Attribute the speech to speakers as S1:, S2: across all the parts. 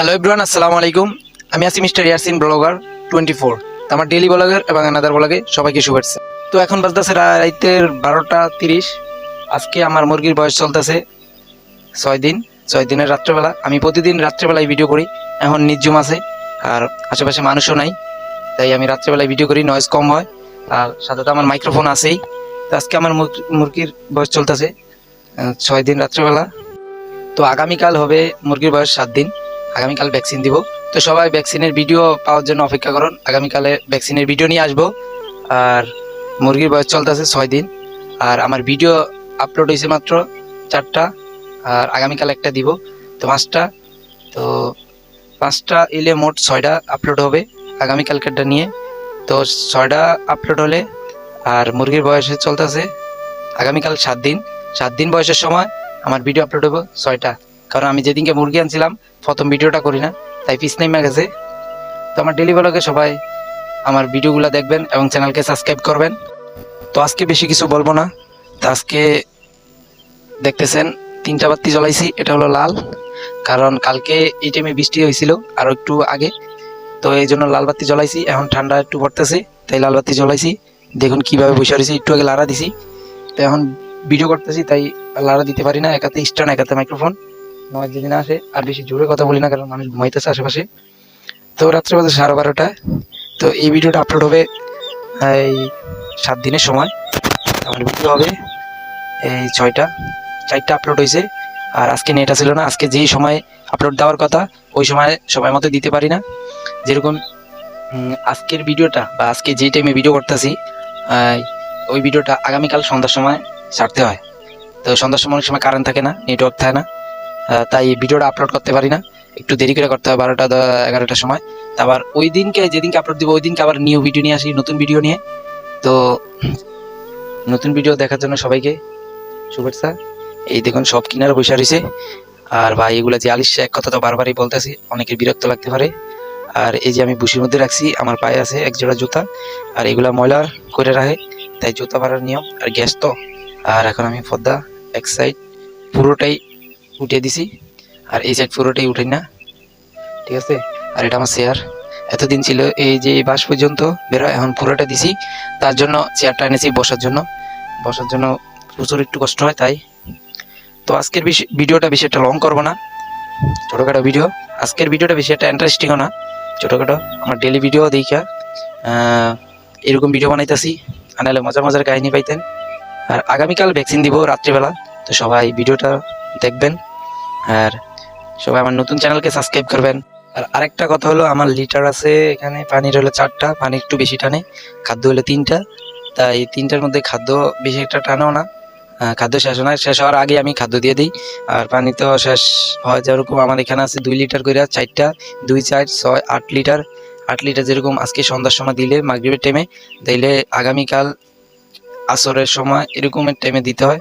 S1: Hello everyone, আসসালামু আলাইকুম। আমি আছি মিস্টার ইয়াসিন ব্লগার 24। আমার ডেইলি ব্লগার এবং আনাদার ব্লগে সবাইকে শুভেচ্ছা। তো এখন বাজতেছে রাতের 12:30। আজকে আমার মুরগির বয়স চলতেছে 6 দিন। 6 দিনের রাত্রেবেলা। আমি প্রতিদিন রাত্রেবেলায় ভিডিও করি। এখন নির্জুম আছে আর আশেপাশে মানুষও নাই, তাই আমি রাত্রেবেলায় ভিডিও করি, নয়েজ কম হয়। আর সাথে তো আমার মাইক্রোফোন আছেই। তো আজকে আমার মুরগির বয়স চলতেছে 6 দিন রাত্রেবেলা। তো আগামীকাল হবে মুরগির বয়স 7 দিন। আগামীকাল ভ্যাকসিন দিব। তো সবাই ভ্যাকসিনের ভিডিও পাওয়ার জন্য অপেক্ষা করুন। আগামীকালে ভ্যাকসিনের ভিডিও নিয়ে আসবো। আর মুরগির বয়স চলতেছে 6 দিন। আর আমার ভিডিও আপলোড হয়েছে মাত্র 4টা, আর আগামীকাল একটা দিব, তো 5টা। তো 5টা এলে মোট 6টা আপলোড হবে আগামীকালকেরটা নিয়ে। তো 6টা আপলোড হলে, আর মুরগির বয়সে চলতেছে আগামীকাল 7 দিন। 7 দিন বয়সের সময় আমার ভিডিও আপলোড হবে 6টা। কারণ আমি যেদিনকে মুরগি আনছিলাম প্রথম ভিডিওটা করি না, তাই পিস নেমে গেছে। তো আমার ডেলি ব্লগে সবাই আমার ভিডিওগুলো দেখবেন এবং চ্যানেলকে সাবস্ক্রাইব করবেন। তো আজকে বেশি কিছু বলবো না। তো আজকে দেখতেছেন 3টা বাতি জ্বলাইছি, এটা হলো লাল, কারণ কালকে এই টাইমে বৃষ্টি হয়েছিল আরও একটু আগে, তো এই জন্য লাল বাতি জ্বলাইছি। এখন ঠান্ডা একটু পড়তেছে, তাই লাল বাতি জ্বলাইছি। দেখুন কীভাবে বসে রয়েছি, একটু আগে লাড়া দিছি। তো এখন ভিডিও করতেছি, তাই লাড়া দিতে পারি না, একাতে স্ট্যান্ড একাতে মাইক্রোফোন, নয় যেদিন আসে। আর বেশি জোরে কথা বলি না, কারণ মানুষ ঘুমাইতেছে আশেপাশে। তো রাত্রে বাজে 12:30। তো এই ভিডিওটা আপলোড হবে এই 7 দিনের সময়। আমার ভিডিও হবে এই 4টা আপলোড হয়েছে। আর আজকে নেট ছিল না, আজকে যেই সময় আপলোড দেওয়ার কথা ওই সময় মতো দিতে পারি না। যেরকম আজকের ভিডিওটা বা আজকে যেই টাইমে ভিডিও করতেছি, ওই ভিডিওটা আগামীকাল সন্ধ্যার সময় ছাড়তে হয়। তো সন্ধ্যার সময় অনেক সময় কারেন্ট থাকে না, নেটওয়ার্ক থাকে না, তাই ভিডিওটা আপলোড করতে পারি না, একটু দেরি করে করতে হয় 12টা 11টার সময়। আবার ওই দিনকে যেদিনকে আপলোড দিব ওই দিনকে আবার নিউ ভিডিও নিয়ে আসি, নতুন ভিডিও নিয়ে। তো নতুন ভিডিও দেখার জন্য সবাইকে শুভেচ্ছা। এই দেখুন সব কিনারে বসে রয়েছে। আর ভাই এগুলো যে আলিশা, এক কথা তো বারবারই বলতেছি, অনেকের বিরক্ত লাগতে পারে। আর এই যে আমি বুসির মধ্যে রাখছি, আমার পায়ে আছে এক জোড়া জুতা, আর এগুলা ময়লা করে রাখে, তাই জুতা পাড়ার নিয়ম। আর গ্যাস তো, আর এখন আমি পর্দা এক সাইড পুরোটাই উঠিয়ে দিছি, আর এই সাইড পুরোটাই উঠে না, ঠিক আছে। আর এটা আমার চেয়ার, এতদিন ছিল এই যে বাস পর্যন্ত বেরোয়, এখন পুরোটা দিছি। তার জন্য চেয়ারটা এনেছি বসার জন্য প্রচুর একটু কষ্ট হয়, তাই। তো আজকের ভিডিওটা বেশি একটা লং করবো না, ছোটোখাটো ভিডিও। আজকের ভিডিওটা বেশি একটা ইন্টারেস্টিংও না, ছোটোখাটো আমার ডেলি ভিডিও দেখা এরকম ভিডিও বানাইতেছি, আনালে মজার মজার কাহিনী পাইতেন। আর আগামীকাল ভ্যাকসিন দিব রাত্রিবেলা, তো সবাই ভিডিওটা দেখবেন। আর সবাই আমার নতুন চ্যানেলকে সাবস্ক্রাইব করবেন। আর আরেকটা কথা হলো, আমার লিটার আছে এখানে, পানির হলো 4টা, পানি একটু বেশি টানে, খাদ্য হলো 3টা। তাই 3টার মধ্যে খাদ্য বেশি একটা টানেও না, খাদ্য শেষ হয় না, শেষ হওয়ার আগে আমি খাদ্য দিয়ে দিই। আর পানি তো শেষ হয়, যেরকম আমার এখানে আছে 2 লিটার করে, 4টা 2 4 6 8 লিটার। 8 লিটার যেরকম আজকে সন্ধ্যার সময় দিলে, মাগরিবের টাইমে দিলে, আগামীকাল আসরের সময় এরকমের টাইমে দিতে হয়,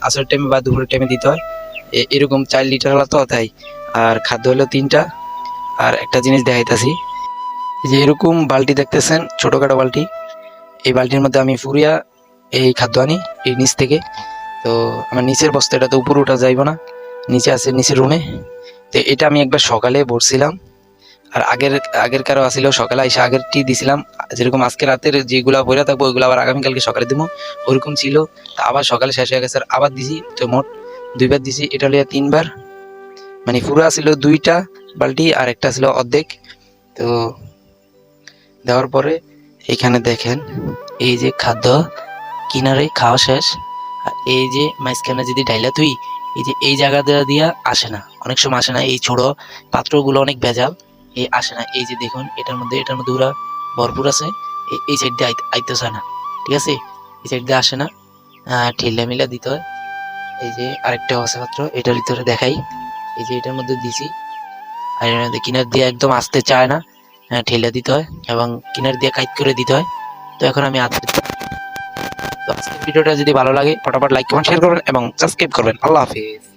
S1: আসরের টাইমে বা দুপুরের টাইমে দিতে হয়। এরকম 4 লিটার হলো তো, তাই। আর খাদ্য হলো 3টা। আর একটা জিনিস দেখাইতেছি, যে এরকম বালতি দেখতেছেন, ছোটোখাটো বালতি, এই বালতির মধ্যে আমি ফুরিয়া এই খাদ্য আনি এই নিচ থেকে। তো আমার নিচের বস্তা, এটা তো উপরে উঠা যাইব না, নিচে আছে নিচের রুমে। তো এটা আমি একবার সকালে ভরছিলাম, আর আগের কারো আসিল সকালে এসে আগেরটি দিছিলাম। যেরকম আজকে রাতের যেগুলো বইরা থাকবো ওইগুলো আবার আগামীকালকে সকালে দিব, ওরকম ছিল। তা আবার সকালে শেষ হয়ে গেছে, আর আবার দিছি। তো মোট 2বার দিছি, এটা হলো 3বার, মানে পুরো ছিল 2টা বালতি, আর একটা ছিল অর্ধেক। তো দেওয়ার পরে এখানে দেখেন, এই যে খাদ্য কিনারে খাওয়া শেষ, আর এই যে মাঝখানে যদি ডাইলা তুই, এই যে এই জায়গা দিয়া আসে না, অনেক সময় আসে না, এই ছোট পাত্রগুলো অনেক ভেজাল, এই আসে না। এই যে দেখুন এটার মধ্যে ওরা ভরপুর আছে, এই সাইড দিয়ে আইতে চায় না, ঠিক আছে, এই সাইড দিয়ে আসে না, ঠেলা মিলা দিতে হয়। এই যে আরেকটা আছে পাত্র, এটার ভিতরে দেখাই, এই যে এটার মধ্যে দিছি। আর এর মধ্যে কিনার দিয়ে একদম আসতে চায় না, ঠেলে দিতে হয় এবং কিনার দিয়ে কাইট করে দিতে হয়। তো এখন আমি তো আজকের ভিডিওটা যদি ভালো লাগে ফটাফট লাইক কমেন্ট শেয়ার করবেন এবং সাবস্ক্রাইব করবেন। আল্লাহ হাফিজ।